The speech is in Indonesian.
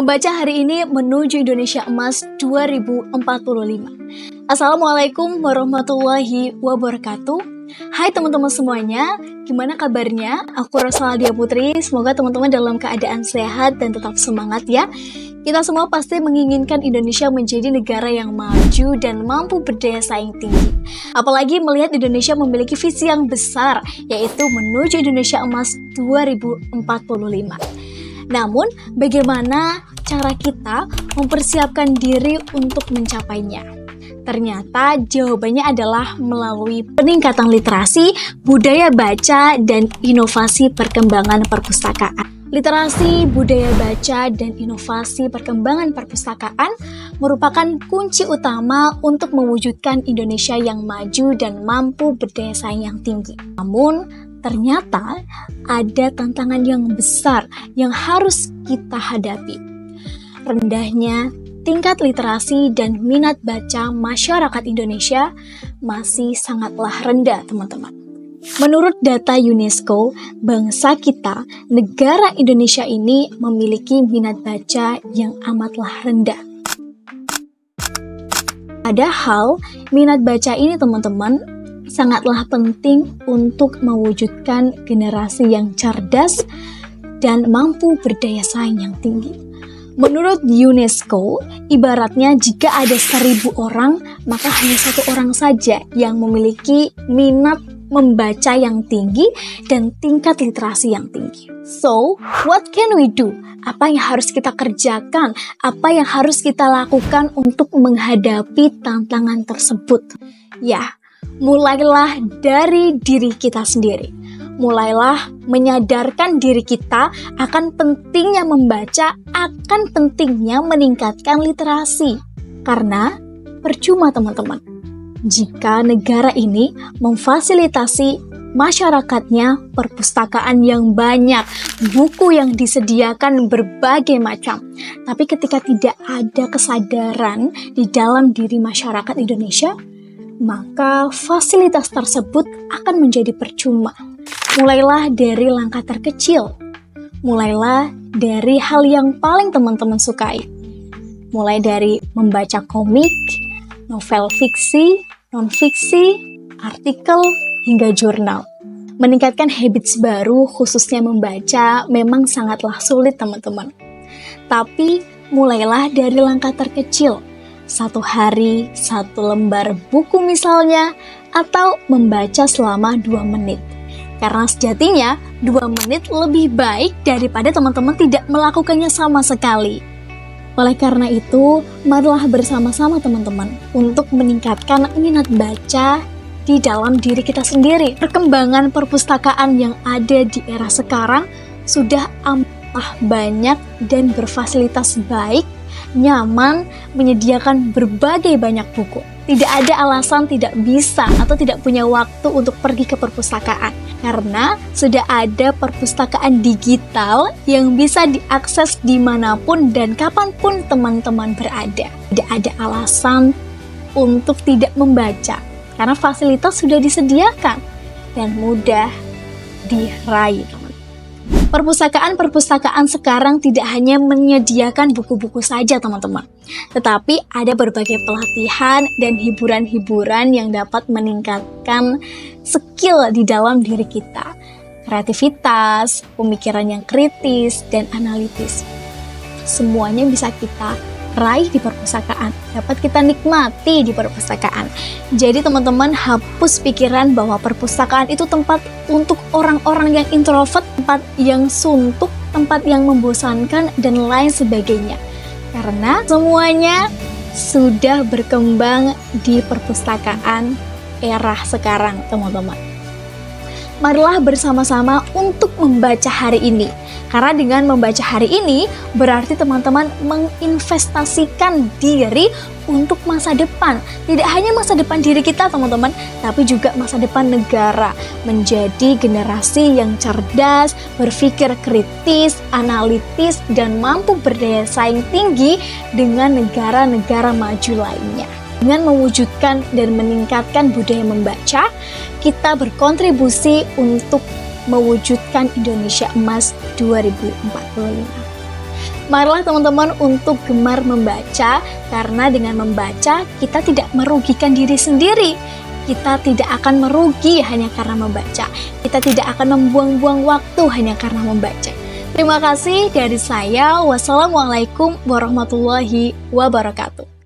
Membaca hari ini menuju Indonesia Emas 2045. Assalamualaikum warahmatullahi wabarakatuh. Hai teman-teman semuanya, gimana kabarnya? Aku Rosalia Putri, semoga teman-teman dalam keadaan sehat dan tetap semangat ya. Kita semua pasti menginginkan Indonesia menjadi negara yang maju dan mampu berdaya saing tinggi. Apalagi melihat Indonesia memiliki visi yang besar, yaitu menuju Indonesia Emas 2045. Namun, bagaimana cara kita mempersiapkan diri untuk mencapainya? Ternyata jawabannya adalah melalui peningkatan literasi, budaya baca, dan inovasi perkembangan perpustakaan. Literasi, budaya baca, dan inovasi perkembangan perpustakaan merupakan kunci utama untuk mewujudkan Indonesia yang maju dan mampu berdaya saing yang tinggi. Namun, ternyata ada tantangan yang besar yang harus kita hadapi. Rendahnya tingkat literasi dan minat baca masyarakat Indonesia masih sangatlah rendah, teman-teman. Menurut data UNESCO, bangsa kita, negara Indonesia ini memiliki minat baca yang amatlah rendah. Padahal, minat baca ini, teman-teman, sangatlah penting untuk mewujudkan generasi yang cerdas dan mampu berdaya saing yang tinggi. Menurut UNESCO, ibaratnya jika ada 1.000 orang, maka hanya 1 orang saja yang memiliki minat membaca yang tinggi dan tingkat literasi yang tinggi. So, what can we do? Apa yang harus kita kerjakan? Apa yang harus kita lakukan untuk menghadapi tantangan tersebut? Ya, mulailah dari diri kita sendiri. Mulailah menyadarkan diri kita akan pentingnya membaca, akan pentingnya meningkatkan literasi. Karena percuma, teman-teman, jika negara ini memfasilitasi masyarakatnya perpustakaan yang banyak, buku yang disediakan berbagai macam. Tapi ketika tidak ada kesadaran di dalam diri masyarakat Indonesia, maka fasilitas tersebut akan menjadi percuma. Mulailah dari langkah terkecil. Mulailah dari hal yang paling teman-teman sukai. Mulai dari membaca komik, novel fiksi, non-fiksi, artikel, hingga jurnal. Meningkatkan habits baru khususnya membaca memang sangatlah sulit, teman-teman. Tapi mulailah dari langkah terkecil. 1 hari, 1 lembar buku misalnya, atau membaca selama 2 menit. Karena sejatinya 2 menit lebih baik daripada teman-teman tidak melakukannya sama sekali. Oleh karena itu, marilah bersama-sama teman-teman untuk meningkatkan minat baca di dalam diri kita sendiri. Perkembangan perpustakaan yang ada di era sekarang sudah amat banyak dan berfasilitas baik, nyaman, menyediakan berbagai banyak buku. Tidak ada alasan tidak bisa atau tidak punya waktu untuk pergi ke perpustakaan. Karena sudah ada perpustakaan digital yang bisa diakses dimanapun dan kapanpun teman-teman berada. Tidak ada alasan untuk tidak membaca, karena fasilitas sudah disediakan dan mudah diraih. Perpustakaan-perpustakaan sekarang tidak hanya menyediakan buku-buku saja, teman-teman. Tetapi ada berbagai pelatihan dan hiburan-hiburan yang dapat meningkatkan skill di dalam diri kita. Kreativitas, pemikiran yang kritis, dan analitis. Semuanya bisa kita raih di perpustakaan, dapat kita nikmati di perpustakaan. Jadi teman-teman hapus pikiran bahwa perpustakaan itu tempat untuk orang-orang yang introvert, tempat yang suntuk, tempat yang membosankan, dan lain sebagainya. Karena semuanya sudah berkembang di perpustakaan era sekarang, teman-teman. Marilah bersama-sama untuk membaca hari ini. Karena dengan membaca hari ini, berarti teman-teman menginvestasikan diri untuk masa depan. Tidak hanya masa depan diri kita, teman-teman, tapi juga masa depan negara. Menjadi generasi yang cerdas, berpikir kritis, analitis, dan mampu berdaya saing tinggi dengan negara-negara maju lainnya. Dengan mewujudkan dan meningkatkan budaya membaca, kita berkontribusi untuk mewujudkan Indonesia Emas 2045. Marilah teman-teman untuk gemar membaca, karena dengan membaca kita tidak merugikan diri sendiri. Kita tidak akan merugi hanya karena membaca. Kita tidak akan membuang-buang waktu hanya karena membaca. Terima kasih dari saya. Wassalamualaikum warahmatullahi wabarakatuh.